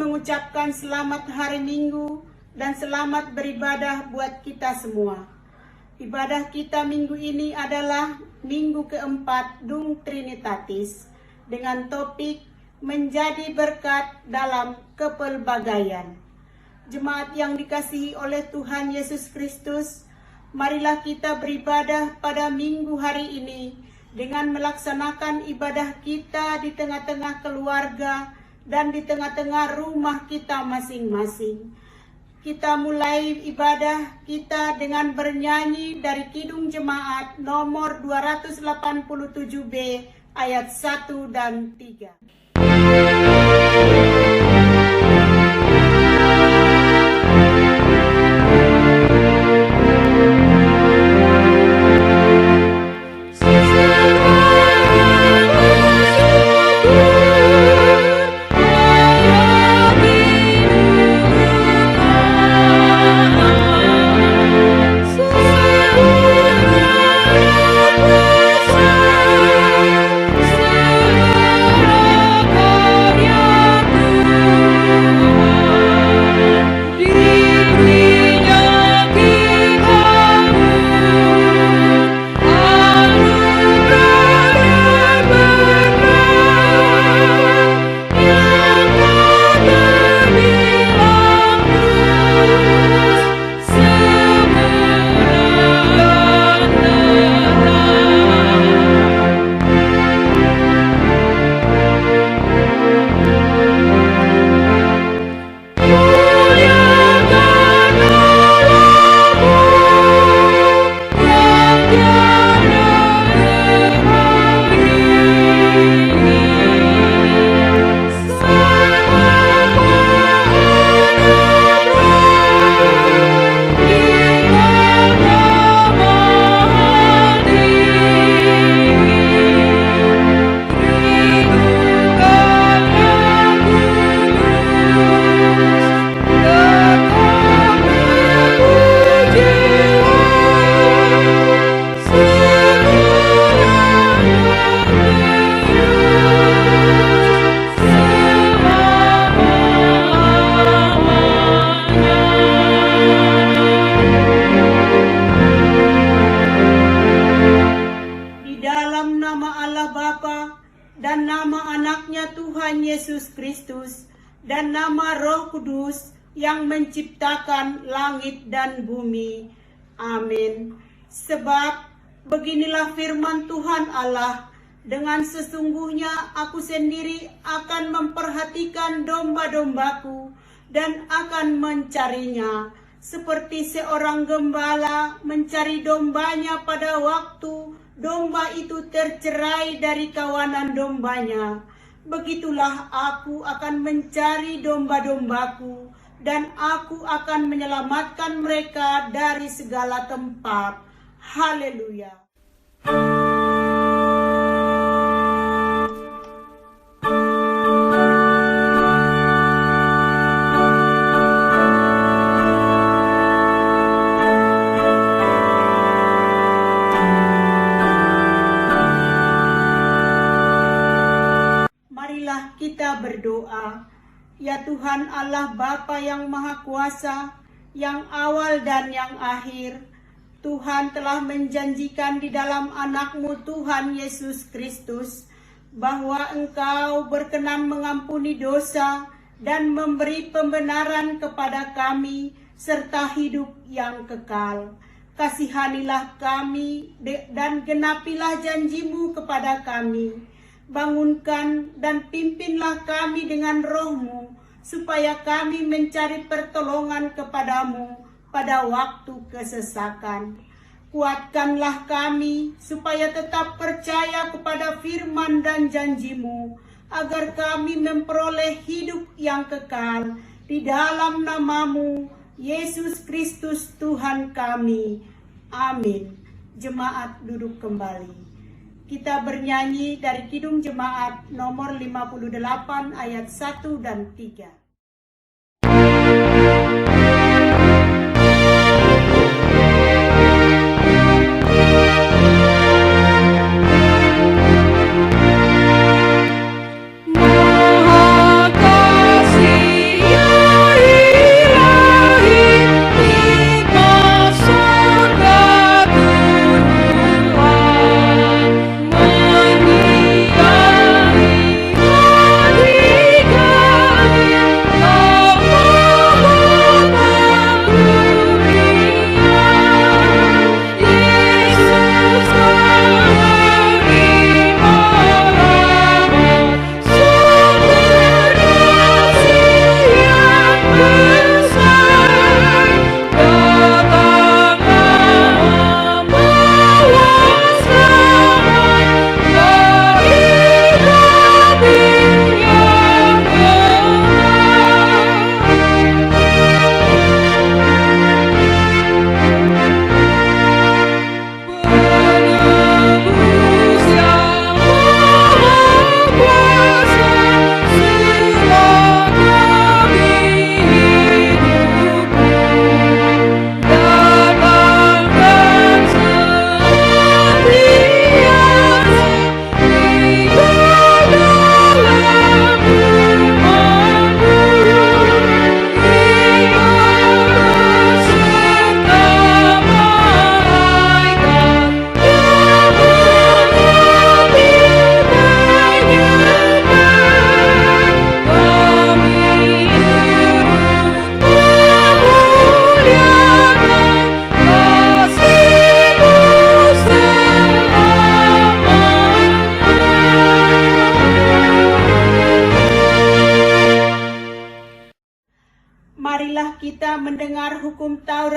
mengucapkan selamat hari Minggu dan selamat beribadah buat kita semua. Ibadah kita minggu ini adalah minggu keempat Dung Trinitatis dengan topik menjadi berkat dalam kepelbagaian. Jemaat yang dikasihi oleh Tuhan Yesus Kristus, marilah kita beribadah pada minggu hari ini dengan melaksanakan ibadah kita di tengah-tengah keluarga dan di tengah-tengah rumah kita masing-masing. Kita mulai ibadah kita dengan bernyanyi dari Kidung Jemaat nomor 287B ayat 1 dan 3. Dan nama anaknya Tuhan Yesus Kristus dan nama Roh Kudus yang menciptakan langit dan bumi. Amin. Sebab beginilah firman Tuhan Allah, dengan sesungguhnya aku sendiri akan memperhatikan domba-dombaku dan akan mencarinya, seperti seorang gembala mencari dombanya pada waktu domba itu tercerai dari kawanan dombanya. Begitulah aku akan mencari domba-dombaku, dan aku akan menyelamatkan mereka dari segala tempat. Haleluya. Kita berdoa. Ya Tuhan Allah Bapa yang Maha Kuasa, yang awal dan yang akhir, Tuhan telah menjanjikan di dalam anak-Mu Tuhan Yesus Kristus bahwa Engkau berkenan mengampuni dosa dan memberi pembenaran kepada kami serta hidup yang kekal. Kasihanilah kami dan genapilah janji-Mu kepada kami. Bangunkan dan pimpinlah kami dengan Roh-Mu, supaya kami mencari pertolongan kepadamu pada waktu kesesakan. Kuatkanlah kami, supaya tetap percaya kepada firman dan janji-Mu, agar kami memperoleh hidup yang kekal. Di dalam nama-Mu, Yesus Kristus Tuhan kami. Amin. Jemaat duduk kembali. Kita bernyanyi dari Kidung Jemaat nomor 58 ayat 1 dan 3. Maha kasih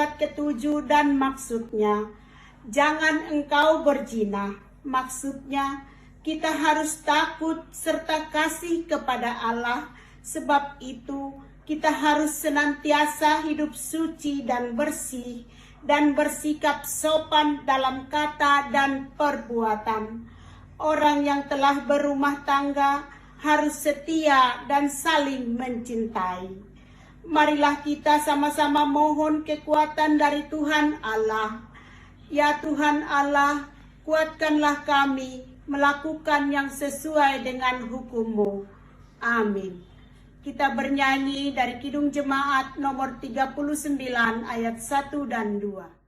ayat ke-7 dan maksudnya. Jangan engkau berzina. Maksudnya kita harus takut serta kasih kepada Allah. Sebab itu kita harus senantiasa hidup suci dan bersih dan bersikap sopan dalam kata dan perbuatan. Orang yang telah berumah tangga harus setia dan saling mencintai. Marilah kita sama-sama mohon kekuatan dari Tuhan Allah. Ya Tuhan Allah, kuatkanlah kami melakukan yang sesuai dengan hukum-Mu. Amin. Kita bernyanyi dari Kidung Jemaat nomor 39 ayat 1 dan 2.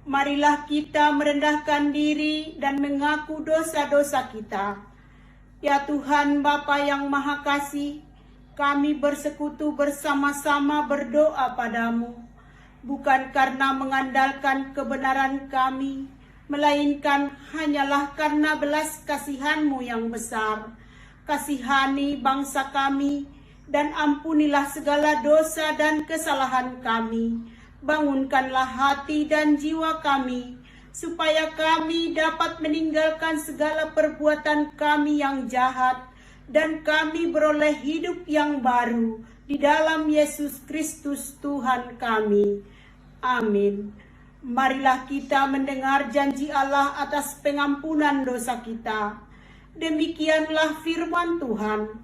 Marilah kita merendahkan diri dan mengaku dosa-dosa kita. Ya Tuhan Bapa yang Maha Kasih, kami bersekutu bersama-sama berdoa padamu, bukan karena mengandalkan kebenaran kami, melainkan hanyalah karena belas kasihan-Mu yang besar. Kasihani bangsa kami, dan ampunilah segala dosa dan kesalahan kami. Bangunkanlah hati dan jiwa kami, supaya kami dapat meninggalkan segala perbuatan kami yang jahat, dan kami beroleh hidup yang baru di dalam Yesus Kristus Tuhan kami. Amin. Marilah kita mendengar janji Allah atas pengampunan dosa kita. Demikianlah firman Tuhan.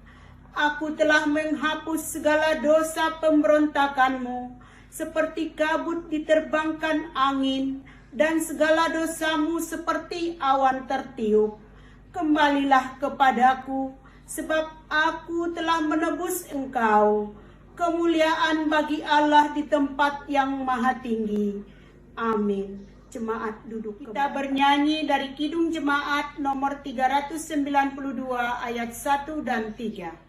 Aku telah menghapus segala dosa pemberontakanmu, seperti kabut diterbangkan angin, dan segala dosamu seperti awan tertiup. Kembalilah kepadaku, sebab aku telah menebus engkau. kemuliaan bagi Allah di tempat yang maha tinggi. Amin. Jemaat duduk. Kita bernyanyi dari Kidung Jemaat nomor 392 ayat 1 dan 3.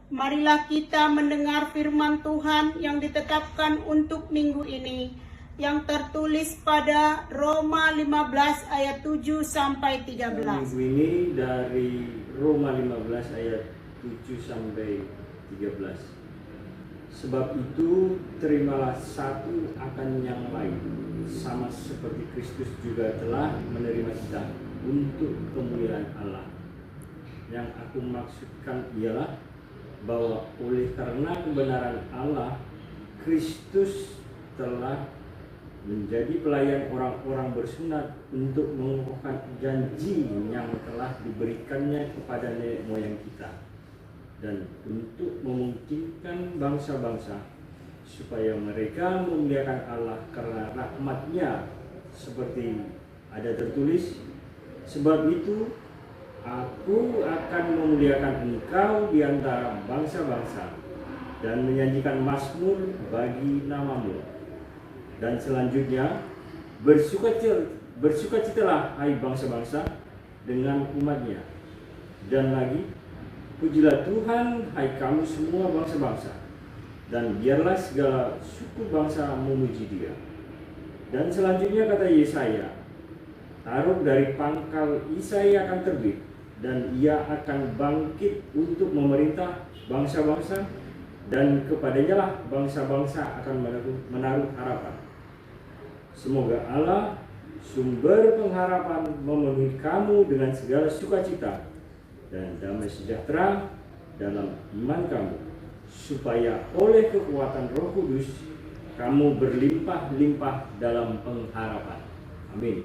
Marilah kita mendengar firman Tuhan yang ditetapkan untuk minggu ini, yang tertulis pada Roma 15 ayat 7 sampai 13. Minggu ini dari Roma 15 ayat 7 sampai 13. Sebab itu terimalah satu akan yang lain, sama seperti Kristus juga telah menerima kita untuk kemuliaan Allah. Yang aku maksudkan ialah bahwa oleh karena kebenaran Allah, Kristus telah menjadi pelayan orang-orang bersunat untuk mengukuhkan janji yang telah diberikannya kepada nenek moyang kita, dan untuk memungkinkan bangsa-bangsa supaya mereka memuliakan Allah karena rahmat-Nya, seperti ada tertulis, sebab itu Aku akan memuliakan engkau di antara bangsa-bangsa dan menyanyikan mazmur bagi namamu. Dan selanjutnya, bersukacitalah hai bangsa-bangsa dengan umatnya. Dan lagi, pujilah Tuhan hai kamu semua bangsa-bangsa, dan biarlah segala suku bangsa memuji Dia. Dan selanjutnya kata Yesaya, taruh dari pangkal Yesaya akan terbit, dan ia akan bangkit untuk memerintah bangsa-bangsa, dan kepadanya lah bangsa-bangsa akan menaruh harapan. Semoga Allah, sumber pengharapan, memenuhi kamu dengan segala sukacita dan damai sejahtera dalam iman kamu, supaya oleh kekuatan Roh Kudus kamu berlimpah-limpah dalam pengharapan. Amin.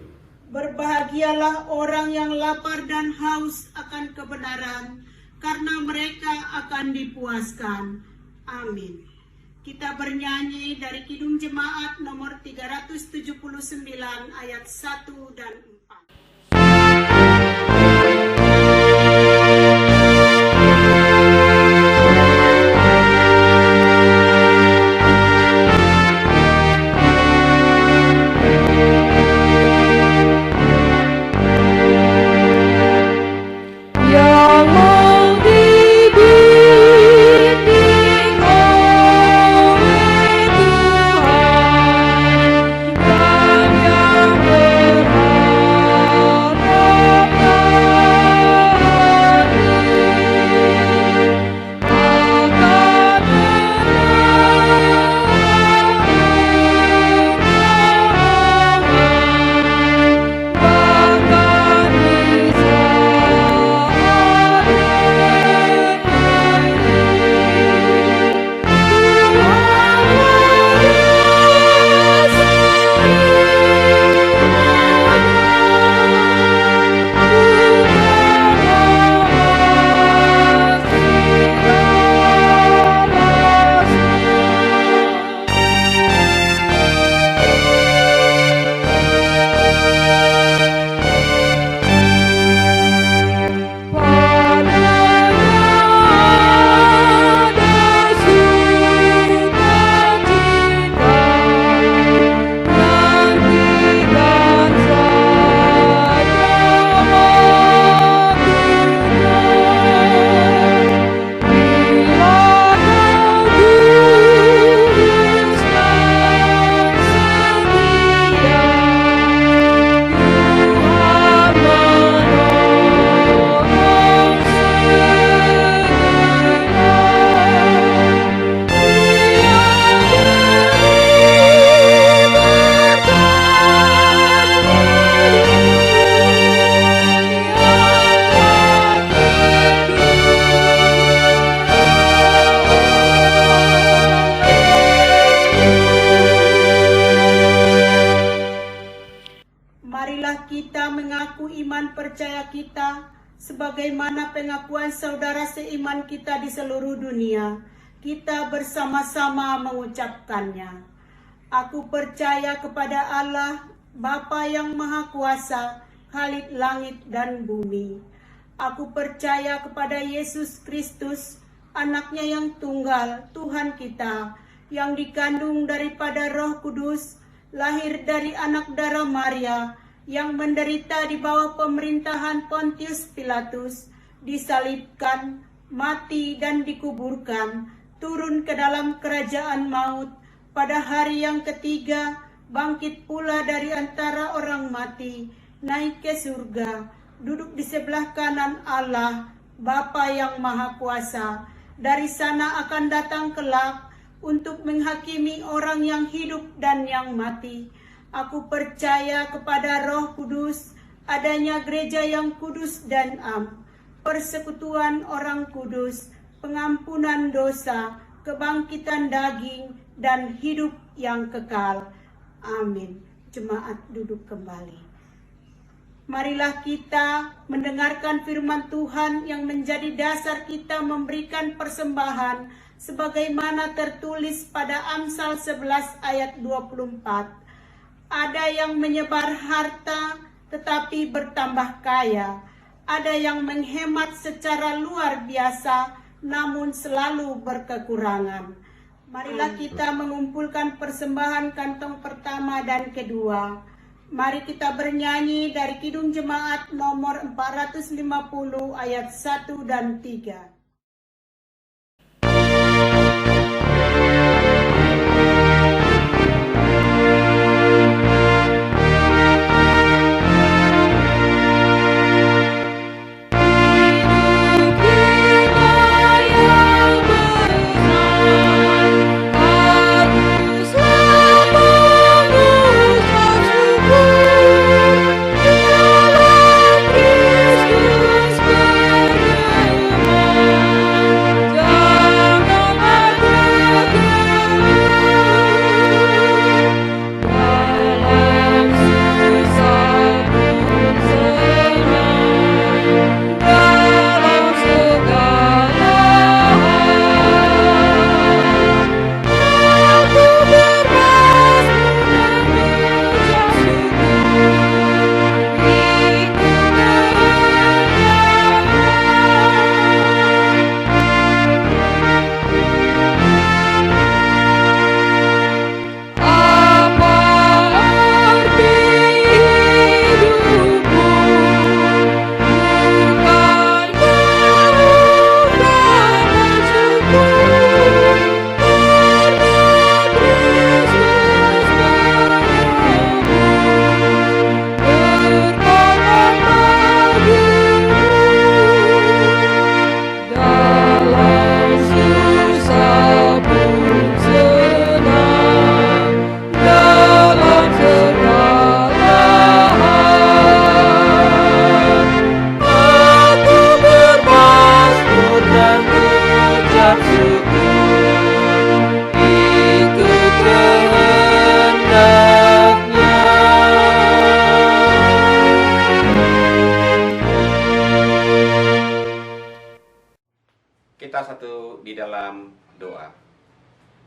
Berbahagialah orang yang lapar dan haus akan kebenaran, karena mereka akan dipuaskan. Amin. Kita bernyanyi dari Kidung Jemaat nomor 379 ayat 1 dan 4. Marilah kita mengaku iman percaya kita sebagaimana pengakuan saudara seiman kita di seluruh dunia. Kita bersama-sama mengucapkannya. Aku percaya kepada Allah, Bapa yang Maha Kuasa, Khalid langit dan bumi. Aku percaya kepada Yesus Kristus, anaknya yang tunggal, Tuhan kita, yang dikandung daripada Roh Kudus, lahir dari anak darah Maria, yang menderita di bawah pemerintahan Pontius Pilatus, disalibkan, mati dan dikuburkan, turun ke dalam kerajaan maut, pada hari yang ketiga bangkit pula dari antara orang mati, naik ke surga, duduk di sebelah kanan Allah, Bapa yang Maha Kuasa. Dari sana akan datang kelak untuk menghakimi orang yang hidup dan yang mati. Aku percaya kepada Roh Kudus, adanya gereja yang kudus dan am, persekutuan orang kudus, pengampunan dosa, kebangkitan daging, dan hidup yang kekal. Amin. Jemaat duduk kembali. Marilah kita mendengarkan firman Tuhan yang menjadi dasar kita memberikan persembahan sebagaimana tertulis pada Amsal 11 ayat 24. Ada yang menyebar harta tetapi bertambah kaya. Ada yang menghemat secara luar biasa namun selalu berkekurangan. Marilah kita mengumpulkan persembahan kantong pertama dan kedua. Mari kita bernyanyi dari Kidung Jemaat nomor 450 ayat 1 dan 3. Hidup kita yang benar. di dalam doa.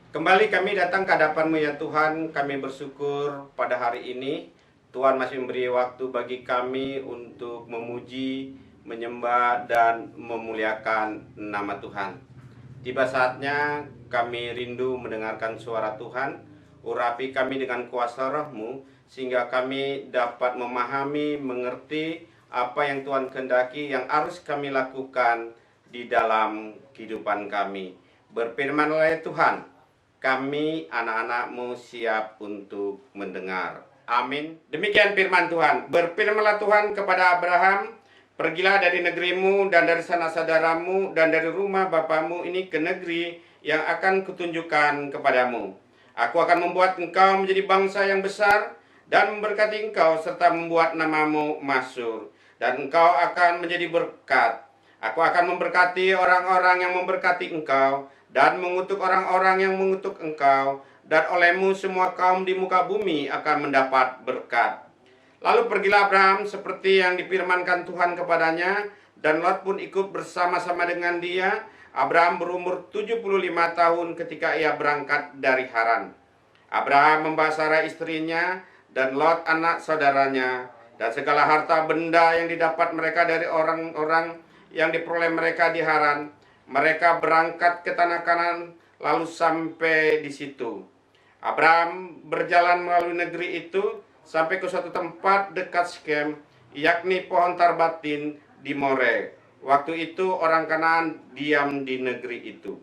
Kembali kami datang ke hadapan-Mu ya Tuhan, kami bersyukur pada hari ini Tuhan masih memberi waktu bagi kami untuk memuji, menyembah, dan memuliakan nama Tuhan. Tiba saatnya kami rindu mendengarkan suara Tuhan. Urapi kami dengan kuasa Roh-Mu, sehingga kami dapat memahami, mengerti apa yang Tuhan kehendaki, yang harus kami lakukan di dalam kehidupan kami. Berfirman-Lah Tuhan, kami anak-anak-Mu siap untuk mendengar. Amin. Demikian firman Tuhan. Berfirman-Lah Tuhan kepada Abraham, pergilah dari negerimu dan dari sanak saudaramu dan dari rumah bapamu ini ke negeri yang akan kutunjukkan kepadamu. Aku akan membuat engkau menjadi bangsa yang besar dan memberkati engkau serta membuat namamu masyhur. Dan engkau akan menjadi berkat. Aku akan memberkati orang-orang yang memberkati engkau dan mengutuk orang-orang yang mengutuk engkau. Dan olehmu semua kaum di muka bumi akan mendapat berkat. Lalu pergilah Abraham seperti yang difirmankan Tuhan kepadanya, dan Lot pun ikut bersama-sama dengan dia. Abraham berumur 75 tahun ketika ia berangkat dari Haran. Abraham membawa Sarai istrinya dan Lot anak saudaranya, dan segala harta benda yang didapat mereka dari orang-orang yang diperoleh mereka di Haran. Mereka berangkat ke tanah Kanaan lalu sampai di situ. Abraham berjalan melalui negeri itu sampai ke suatu tempat dekat Skem, yakni pohon Tarbatin di More. Waktu itu orang Kanaan diam di negeri itu.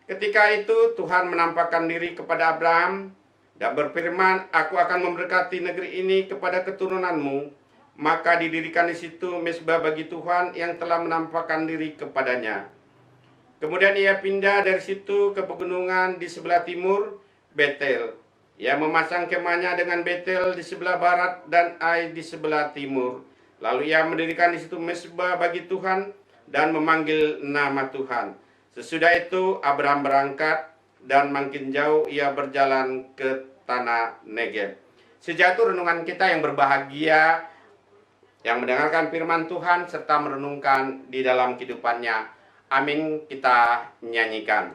Ketika itu Tuhan menampakkan diri kepada Abraham dan berfirman, Aku akan memberkati negeri ini kepada keturunanmu. Maka didirikan di situ mezbah bagi Tuhan yang telah menampakkan diri kepadanya. Kemudian ia pindah dari situ ke pegunungan di sebelah timur, Betel. Ia memasang kemahnya dengan Betel di sebelah barat dan Ai di sebelah timur. Lalu ia mendirikan di situ mezbah bagi Tuhan dan memanggil nama Tuhan. Sesudah itu Abraham berangkat dan makin jauh ia berjalan ke tanah Negeb. Sejak itu renungan kita yang berbahagia, yang mendengarkan firman Tuhan serta merenungkan di dalam kehidupannya. Amin, kita nyanyikan.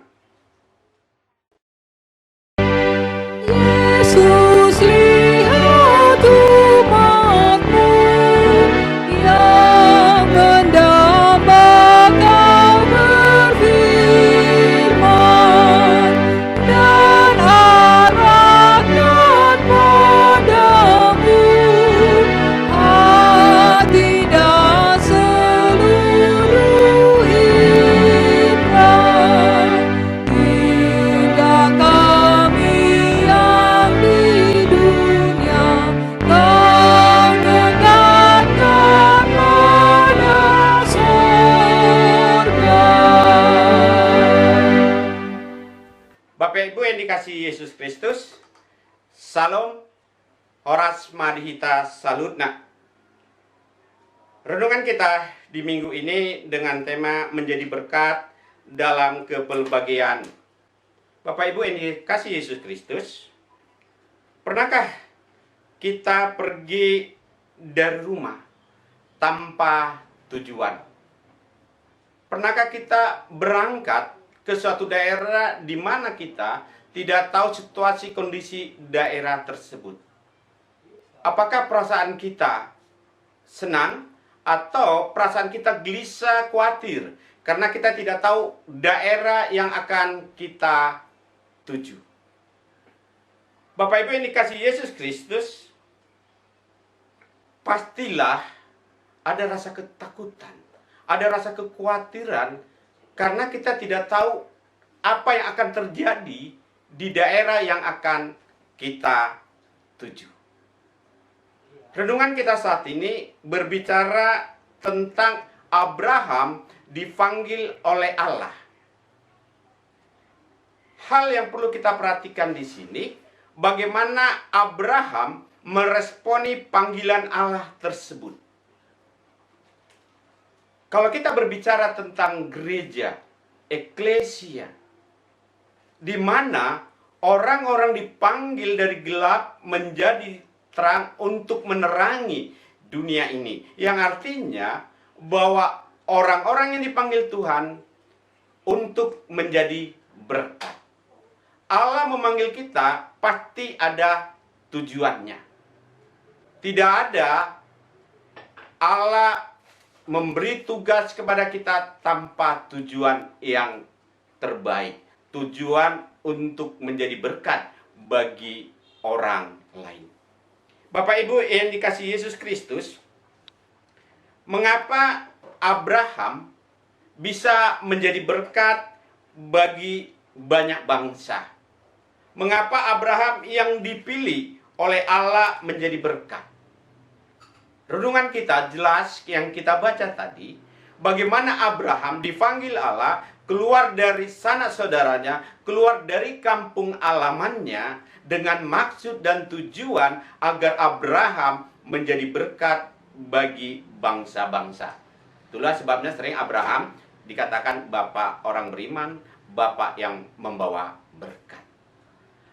Yesus, lihat umat-Mu yang mendambakan berfirman dan arahkan padamu hati dan seluruh iman. Hingga kami yang di dunia Kau dekatkan pada surga. Bapak Ibu yang dikasihi Yesus Kristus, Salam, Horas Madhita Salutna. Renungan kita di minggu ini dengan tema menjadi berkat dalam kepelbagaian. Bapak Ibu yang dikasihi Yesus Kristus, pernahkah kita pergi dari rumah tanpa tujuan? Pernahkah kita berangkat ke suatu daerah di mana kita tidak tahu situasi kondisi daerah tersebut? Apakah perasaan kita senang atau perasaan kita gelisah, khawatir karena kita tidak tahu daerah yang akan kita tuju? Bapak Ibu yang dikasihi Yesus Kristus, pastilah ada rasa ketakutan, ada rasa kekhawatiran karena kita tidak tahu apa yang akan terjadi di daerah yang akan kita tuju. Renungan kita saat ini berbicara tentang Abraham dipanggil oleh Allah. Hal yang perlu kita perhatikan di sini, bagaimana Abraham meresponi panggilan Allah tersebut. Kalau kita berbicara tentang gereja, eklesia, di mana orang-orang dipanggil dari gelap menjadi terang untuk menerangi dunia ini. Yang artinya bahwa orang-orang yang dipanggil Tuhan untuk menjadi berkat. Allah memanggil kita pasti ada tujuannya. Tidak ada Allah memberi tugas kepada kita tanpa tujuan yang terbaik. Tujuan untuk menjadi berkat bagi orang lain. Bapak Ibu yang dikasihi Yesus Kristus, mengapa Abraham bisa menjadi berkat bagi banyak bangsa? Mengapa Abraham yang dipilih oleh Allah menjadi berkat? Renungan kita jelas yang kita baca tadi, bagaimana Abraham dipanggil Allah keluar dari sanak saudaranya, keluar dari kampung alamannya dengan maksud dan tujuan agar Abraham menjadi berkat bagi bangsa-bangsa. Itulah sebabnya sering Abraham dikatakan bapak orang beriman, bapak yang membawa berkat.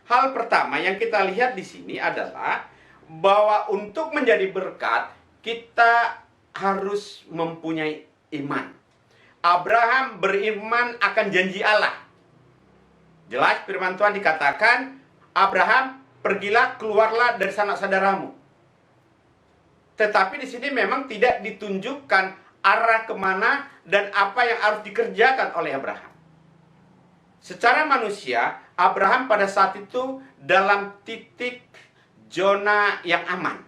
Hal pertama yang kita lihat di sini adalah bahwa untuk menjadi berkat kita harus mempunyai iman. Abraham beriman akan janji Allah. Jelas firman Tuhan dikatakan, Abraham, pergilah, keluarlah dari sanak saudaramu. Tetapi di sini memang tidak ditunjukkan arah kemana dan apa yang harus dikerjakan oleh Abraham. Secara manusia, Abraham pada saat itu dalam titik zona yang aman.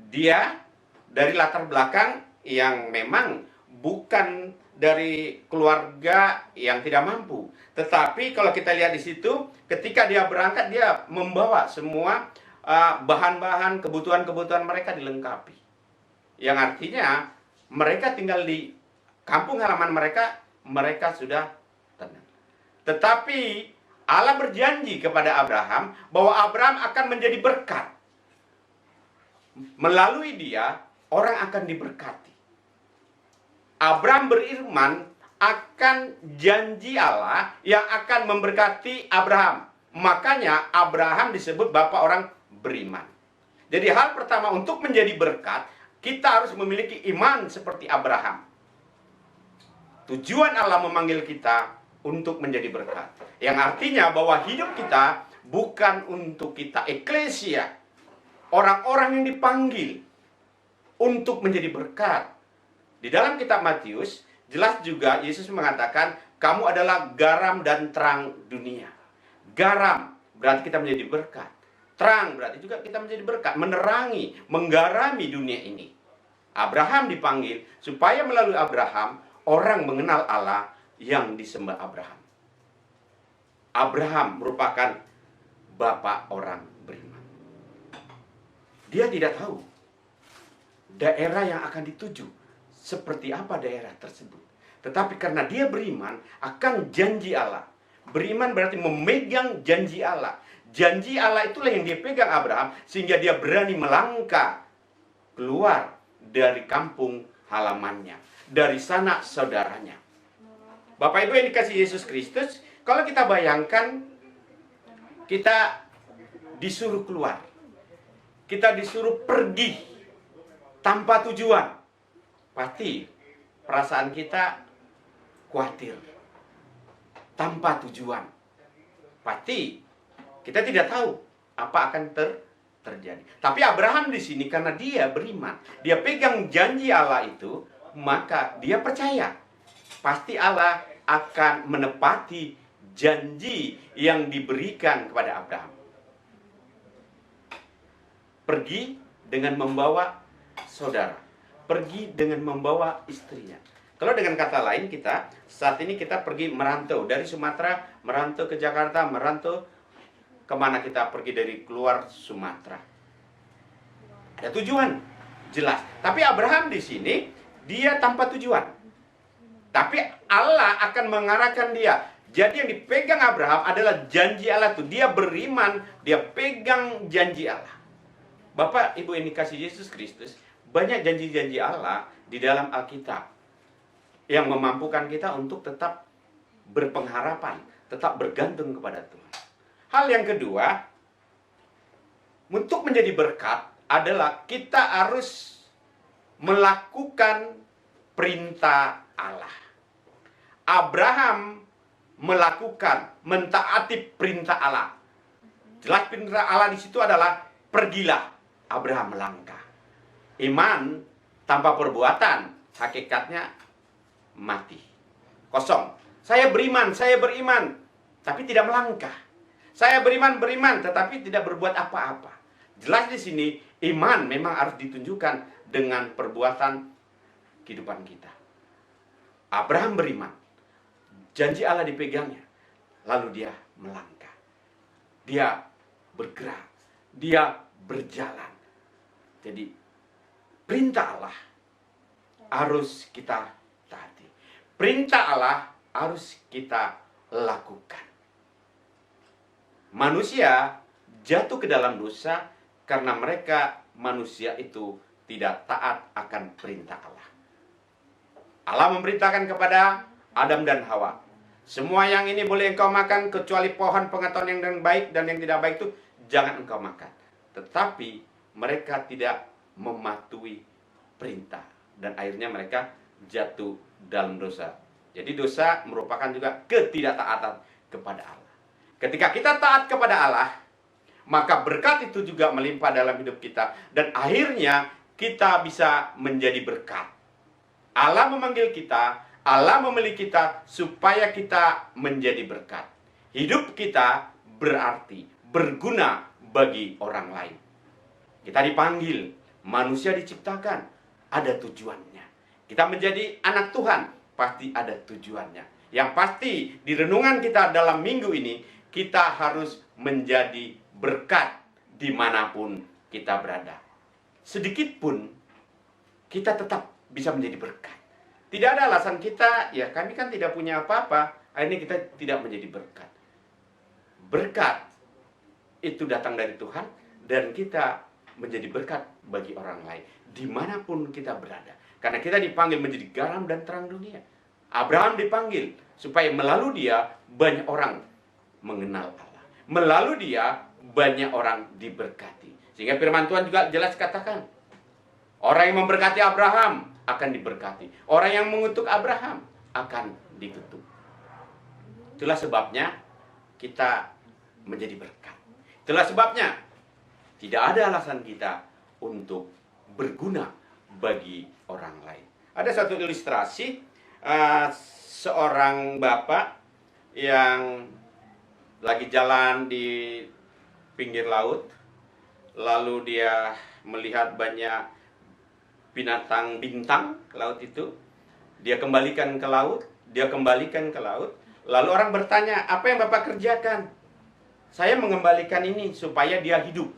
Dia dari latar belakang yang memang bukan dari keluarga yang tidak mampu. Tetapi kalau kita lihat di situ, ketika dia berangkat, dia membawa semua bahan-bahan, kebutuhan-kebutuhan mereka dilengkapi. Yang artinya, mereka tinggal di kampung halaman mereka, mereka sudah tenang. Tetapi Allah berjanji kepada Abraham bahwa Abraham akan menjadi berkat. Melalui dia, orang akan diberkati. Abraham beriman akan janji Allah yang akan memberkati Abraham. Makanya Abraham disebut bapak orang beriman. Jadi hal pertama untuk menjadi berkat, kita harus memiliki iman seperti Abraham. Tujuan Allah memanggil kita untuk menjadi berkat. Yang artinya bahwa hidup kita bukan untuk kita, eklesia, orang-orang yang dipanggil untuk menjadi berkat. Di dalam kitab Matius, jelas juga Yesus mengatakan, kamu adalah garam dan terang dunia. Garam berarti kita menjadi berkat. Terang berarti juga kita menjadi berkat, menerangi, menggarami dunia ini. Abraham dipanggil supaya melalui Abraham, orang mengenal Allah yang disembah Abraham. Abraham merupakan bapak orang beriman. Dia tidak tahu daerah yang akan dituju seperti apa daerah tersebut. Tetapi karena dia beriman akan janji Allah. Beriman berarti memegang janji Allah. Janji Allah itulah yang dia pegang Abraham, sehingga dia berani melangkah keluar dari kampung halamannya, dari sanak saudaranya. Bapak Ibu yang dikasihi Yesus Kristus, kalau kita bayangkan kita disuruh keluar, kita disuruh pergi tanpa tujuan, pasti perasaan kita khawatir. Tanpa tujuan, pasti kita tidak tahu apa akan terjadi. Tapi Abraham di sini karena dia beriman, dia pegang janji Allah itu, maka dia percaya pasti Allah akan menepati janji yang diberikan kepada Abraham. Pergi dengan membawa saudara, pergi dengan membawa istrinya. Kalau dengan kata lain kita, saat ini kita pergi merantau dari Sumatera, merantau ke Jakarta, merantau kemana kita pergi dari keluar Sumatera. Ada tujuan, jelas. Tapi Abraham di sini, dia tanpa tujuan. Tapi Allah akan mengarahkan dia. Jadi yang dipegang Abraham adalah janji Allah itu. Dia beriman, dia pegang janji Allah. Bapak, Ibu yang dikasihi Yesus Kristus, banyak janji-janji Allah di dalam Alkitab yang memampukan kita untuk tetap berpengharapan, tetap bergantung kepada Tuhan. Hal yang kedua, untuk menjadi berkat adalah kita harus melakukan perintah Allah. Abraham mentaati perintah Allah. Jelas perintah Allah di situ adalah pergilah. Abraham melangkah. Iman tanpa perbuatan hakikatnya mati. Kosong. Saya beriman, tapi tidak melangkah. Saya beriman, tetapi tidak berbuat apa-apa. Jelas di sini iman memang harus ditunjukkan dengan perbuatan kehidupan kita. Abraham beriman. Janji Allah dipegangnya. Lalu dia melangkah. Dia bergerak. Dia berjalan. Jadi perintah Allah harus kita taati. Perintah Allah harus kita lakukan. Manusia jatuh ke dalam dosa karena manusia itu tidak taat akan perintah Allah. Allah memerintahkan kepada Adam dan Hawa, semua yang ini boleh engkau makan kecuali pohon pengetahuan yang baik dan yang tidak baik itu jangan engkau makan. Tetapi mereka tidak mematuhi perintah dan akhirnya mereka jatuh dalam dosa. Jadi dosa merupakan juga ketidaktaatan kepada Allah. Ketika kita taat kepada Allah, maka berkat itu juga melimpah dalam hidup kita dan akhirnya kita bisa menjadi berkat. Allah memanggil kita, Allah memilih kita supaya kita menjadi berkat. Hidup kita berarti berguna bagi orang lain. Kita dipanggil, manusia diciptakan, ada tujuannya. Kita menjadi anak Tuhan, pasti ada tujuannya. Yang pasti di renungan kita dalam minggu ini, kita harus menjadi berkat dimanapun kita berada. Sedikit pun kita tetap bisa menjadi berkat. Tidak ada alasan kita, ya kami kan tidak punya apa-apa, akhirnya kita tidak menjadi berkat. Berkat itu datang dari Tuhan dan kita menjadi berkat bagi orang lain dimanapun kita berada, karena kita dipanggil menjadi garam dan terang dunia. Abraham dipanggil supaya melalui dia banyak orang mengenal Allah, melalui dia banyak orang diberkati. Sehingga firman Tuhan juga jelas katakan, orang yang memberkati Abraham akan diberkati, orang yang mengutuk Abraham akan dikutuk. Itulah sebabnya kita menjadi berkat. Itulah sebabnya tidak ada alasan kita untuk berguna bagi orang lain. Ada satu ilustrasi, seorang bapak yang lagi jalan di pinggir laut, lalu dia melihat banyak binatang bintang laut itu. Dia kembalikan ke laut, lalu orang bertanya, apa yang bapak kerjakan? Saya mengembalikan ini supaya dia hidup.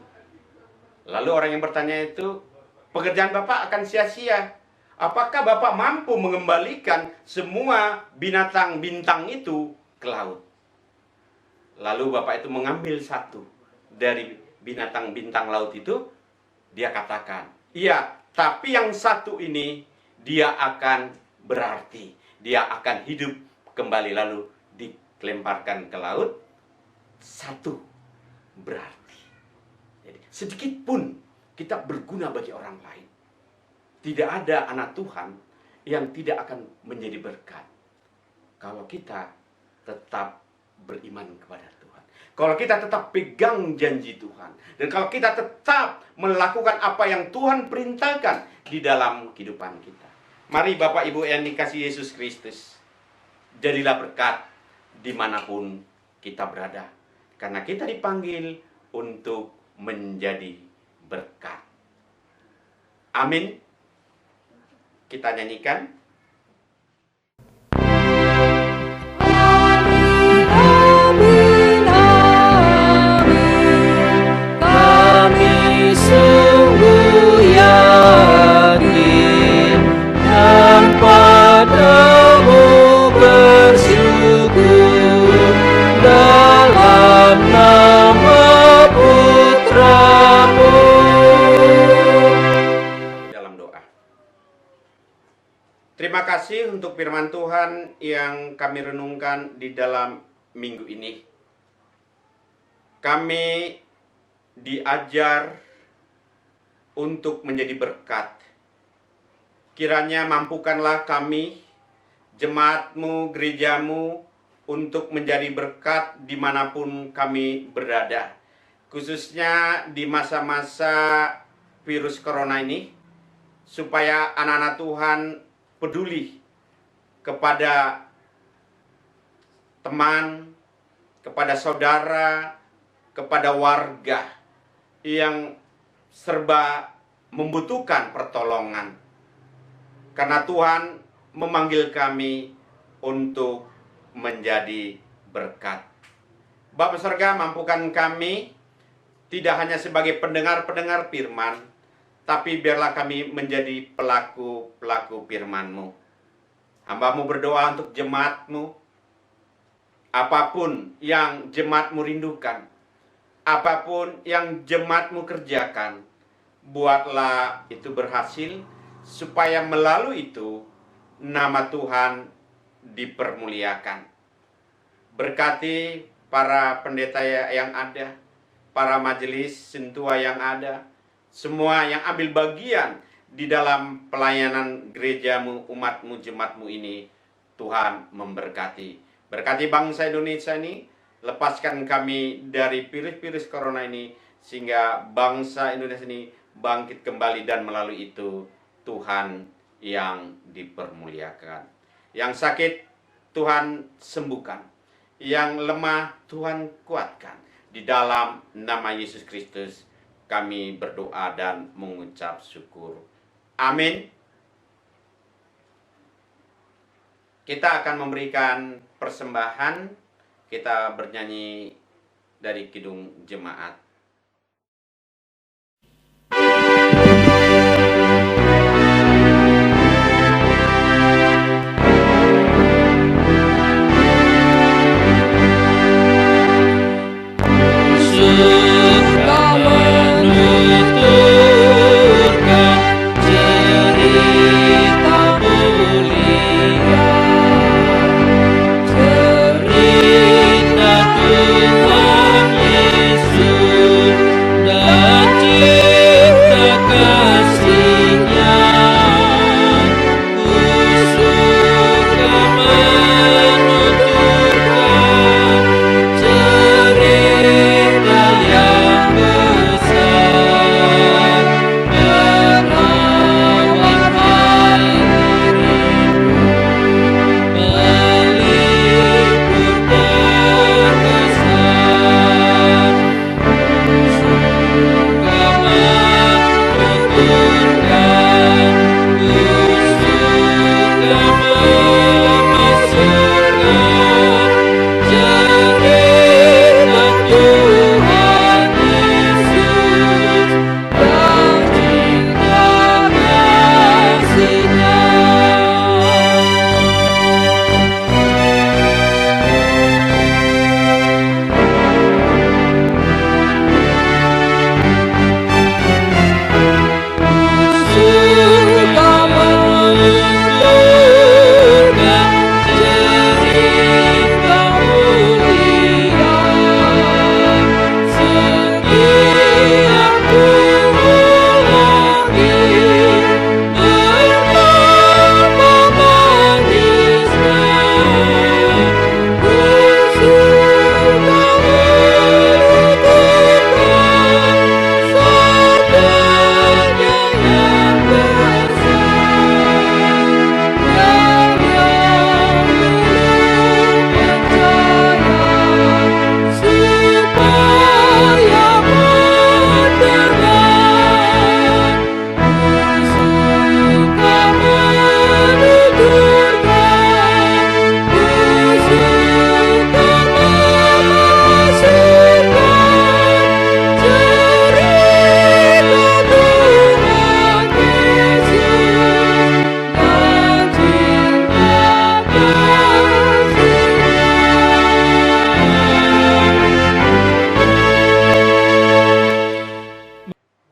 Lalu orang yang bertanya itu, pekerjaan bapak akan sia-sia. Apakah bapak mampu mengembalikan semua binatang bintang itu ke laut? Lalu bapak itu mengambil satu dari binatang bintang laut itu. Dia katakan, iya, tapi yang satu ini dia akan berarti. Dia akan hidup kembali, lalu dilemparkan ke laut. Satu berarti. Jadi, sedikit pun kita berguna bagi orang lain. Tidak ada anak Tuhan yang tidak akan menjadi berkat kalau kita tetap beriman kepada Tuhan, kalau kita tetap pegang janji Tuhan, dan kalau kita tetap melakukan apa yang Tuhan perintahkan di dalam kehidupan kita. Mari Bapak Ibu yang dikasihi Yesus Kristus, jadilah berkat dimanapun kita berada, karena kita dipanggil untuk menjadi berkat. Amin. Kita nyanyikan. Amin, amin, amin. Kami sungguh yakin dan padamu bersyukur dalam nama Putramu. Dalam doa. Terima kasih untuk firman Tuhan yang kami renungkan di dalam minggu ini. Kami diajar untuk menjadi berkat. Kiranya mampukanlah kami jemaatmu, gerejamu, untuk menjadi berkat dimanapun kami berada. Khususnya di masa-masa virus corona ini, supaya anak-anak Tuhan peduli kepada teman, kepada saudara, kepada warga yang serba membutuhkan pertolongan. Karena Tuhan memanggil kami untuk menjadi berkat. Bapa Surga, mampukan kami tidak hanya sebagai pendengar-pendengar firman, tapi biarlah kami menjadi pelaku-pelaku firman-Mu. Hamba-Mu berdoa untuk jemaat-Mu, apapun yang jemaat-Mu rindukan, apapun yang jemaat-Mu kerjakan, buatlah itu berhasil, supaya melalui itu nama Tuhan dipermuliakan. Berkati para pendeta yang ada, para majelis sentua yang ada, semua yang ambil bagian di dalam pelayanan gerejamu, umatmu, jemaatmu ini. Tuhan memberkati. Berkati bangsa Indonesia ini, lepaskan kami dari virus-virus corona ini, sehingga bangsa Indonesia ini bangkit kembali, dan melalui itu Tuhan yang dipermuliakan. Yang sakit Tuhan sembuhkan, yang lemah Tuhan kuatkan. Di dalam nama Yesus Kristus kami berdoa dan mengucap syukur. Amin. Kita akan memberikan persembahan. Kita bernyanyi dari Kidung Jemaat.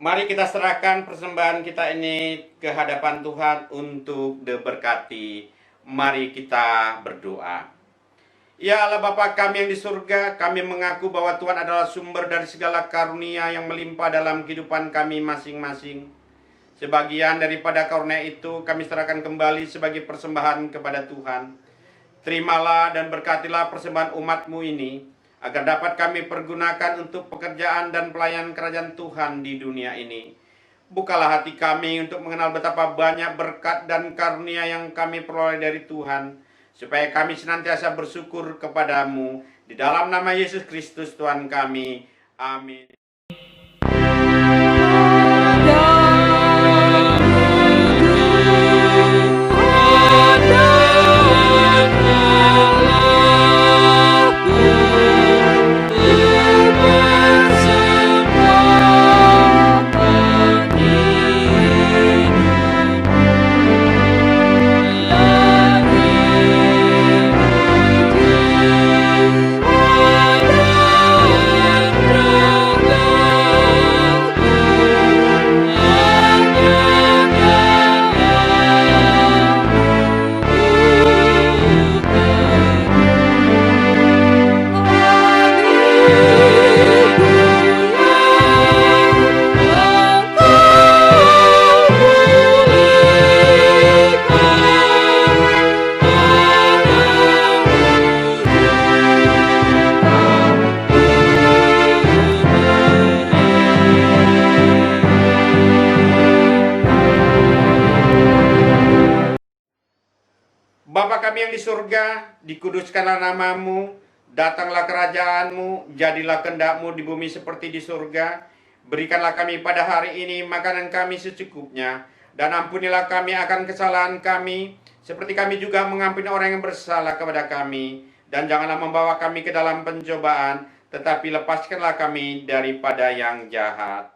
Mari kita serahkan persembahan kita ini ke hadapan Tuhan untuk diberkati. Mari kita berdoa. Ya Allah Bapa kami yang di surga, kami mengaku bahwa Tuhan adalah sumber dari segala karunia yang melimpah dalam kehidupan kami masing-masing. Sebagian daripada karunia itu kami serahkan kembali sebagai persembahan kepada Tuhan. Terimalah dan berkatilah persembahan umat-Mu ini, agar dapat kami pergunakan untuk pekerjaan dan pelayanan kerajaan Tuhan di dunia ini. Bukalah hati kami untuk mengenal betapa banyak berkat dan karunia yang kami peroleh dari Tuhan, supaya kami senantiasa bersyukur kepadamu. Di dalam nama Yesus Kristus Tuhan kami. Amin. Bapa kami yang di surga, dikuduskanlah namamu, datanglah kerajaanmu, jadilah kehendak-Mu di bumi seperti di surga. Berikanlah kami pada hari ini makanan kami secukupnya, dan ampunilah kami akan kesalahan kami, seperti kami juga mengampuni orang yang bersalah kepada kami. Dan janganlah membawa kami ke dalam pencobaan, tetapi lepaskanlah kami daripada yang jahat.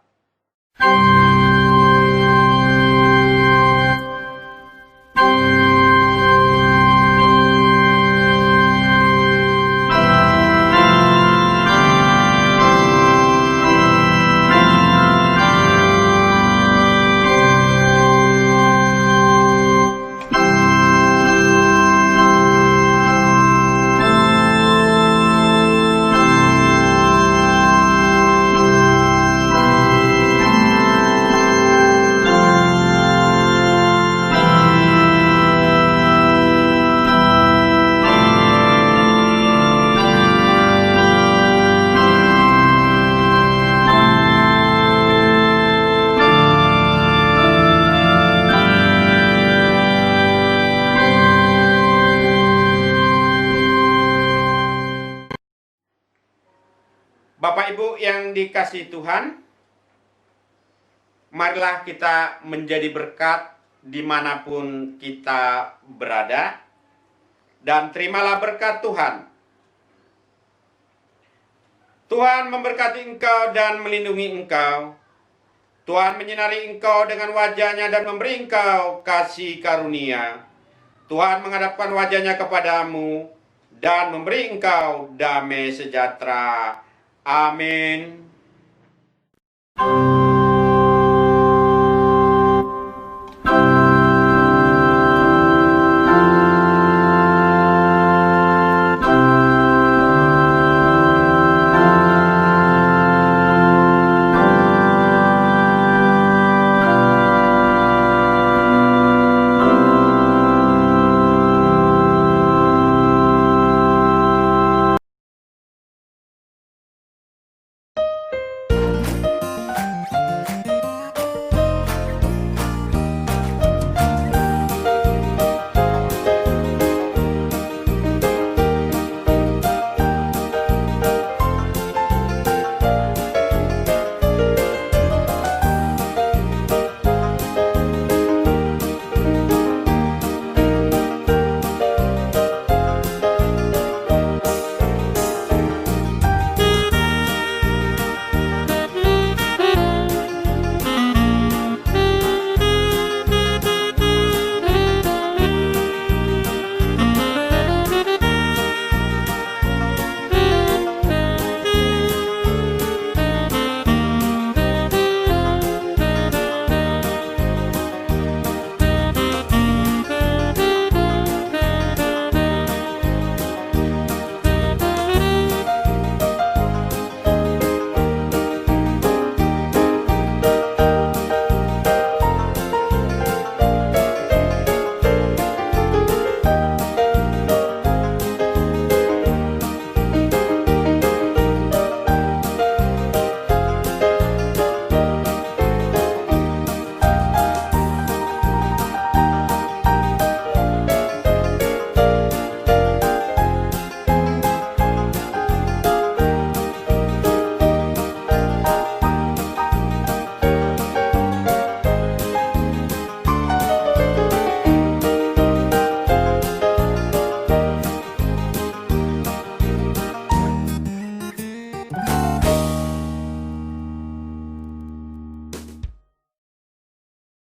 Bapak Ibu yang dikasihi Tuhan, marilah kita menjadi berkat dimanapun kita berada, dan terimalah berkat Tuhan. Tuhan memberkati engkau dan melindungi engkau. Tuhan menyinari engkau dengan wajah-Nya dan memberi engkau kasih karunia. Tuhan menghadapkan wajah-Nya kepadamu dan memberi engkau damai sejahtera. Amin.